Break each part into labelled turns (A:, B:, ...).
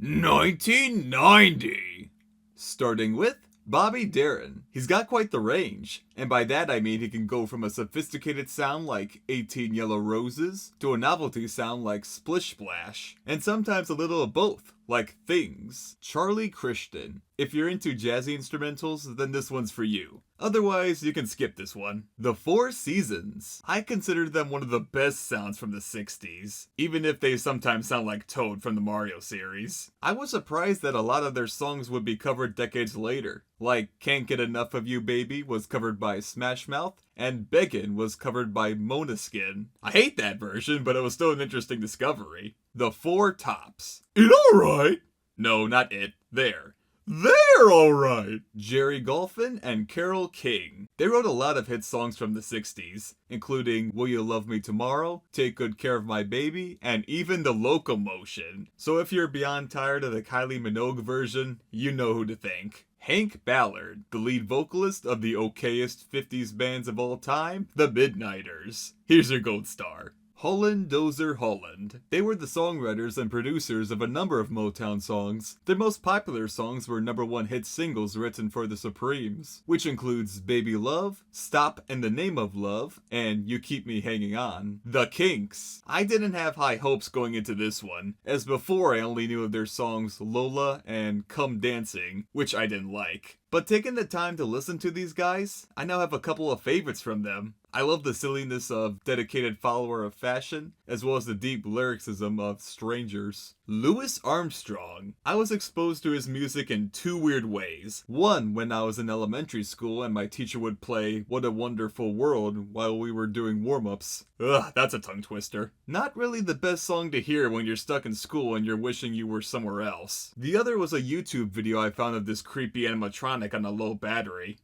A: 1990! Starting with Bobby Darin. He's got quite the range, and by that I mean he can go from a sophisticated sound like 18 Yellow Roses to a novelty sound like Splish Splash, and sometimes a little of both, like Things. Charlie Christian. If you're into jazzy instrumentals, then this one's for you. Otherwise, you can skip this one. The Four Seasons. I consider them one of the best sounds from the 60s, even if they sometimes sound like Toad from the Mario series. I was surprised that a lot of their songs would be covered decades later. Like Can't Get Enough of You Baby was covered by Smash Mouth, and Beggin' was covered by Måneskin. I hate that version, but it was still an interesting discovery. The Four Tops. It alright? No, not it. There. They're alright! Gerry Goffin and Carole King. They wrote a lot of hit songs from the 60s, including Will You Love Me Tomorrow, Take Good Care of My Baby, and even The Locomotion. So if you're beyond tired of the Kylie Minogue version, you know who to thank. Hank Ballard, the lead vocalist of the okayest 50s bands of all time, the Midnighters. Here's your gold star. Holland-Dozier-Holland. They were the songwriters and producers of a number of Motown songs. Their most popular songs were #1 hit singles written for the Supremes, which includes Baby Love, Stop in the Name of Love, and You Keep Me Hanging On. The Kinks. I didn't have high hopes going into this one, as before I only knew of their songs Lola and Come Dancing, which I didn't like. But taking the time to listen to these guys, I now have a couple of favorites from them. I love the silliness of Dedicated Follower of Fashion, as well as the deep lyricism of Strangers. Louis Armstrong. I was exposed to his music in two weird ways. One, when I was in elementary school and my teacher would play What a Wonderful World while we were doing warm-ups. Ugh, that's a tongue twister. Not really the best song to hear when you're stuck in school and you're wishing you were somewhere else. The other was a YouTube video I found of this creepy animatronic on a low battery.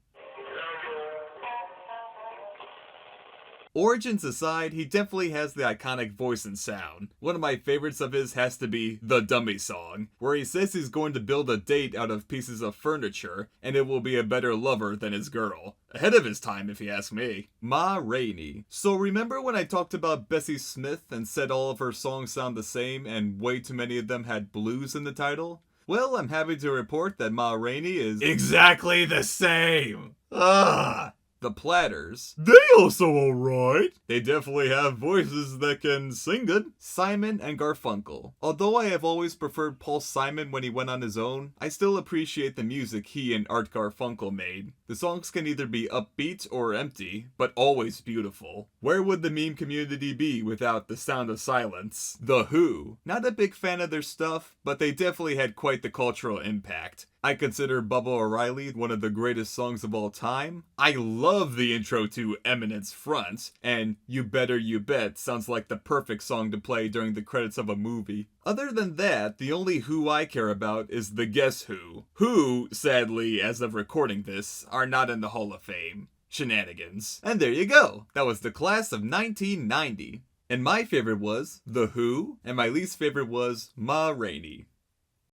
A: Origins aside, he definitely has the iconic voice and sound. One of my favorites of his has to be the Dummy Song, where he says he's going to build a date out of pieces of furniture, and it will be a better lover than his girl. Ahead of his time, if you ask me. Ma Rainey. So remember when I talked about Bessie Smith and said all of her songs sound the same and way too many of them had blues in the title? Well, I'm happy to report that Ma Rainey is exactly the same! Ugh! The Platters. They also alright. They definitely have voices that can sing good. Simon and Garfunkel. Although I have always preferred Paul Simon when he went on his own, I still appreciate the music he and Art Garfunkel made. The songs can either be upbeat or empty, but always beautiful. Where would the meme community be without The Sound of Silence? The Who. Not a big fan of their stuff, but they definitely had quite the cultural impact. I consider Bubba O'Reilly one of the greatest songs of all time. I love the intro to Eminence Front, and You Better You Bet sounds like the perfect song to play during the credits of a movie. Other than that, the only Who I care about is the Guess Who. Who, sadly, as of recording this, are not in the Hall of Fame. Shenanigans. And there you go. That was the class of 1990. And my favorite was The Who, and my least favorite was Ma Rainey.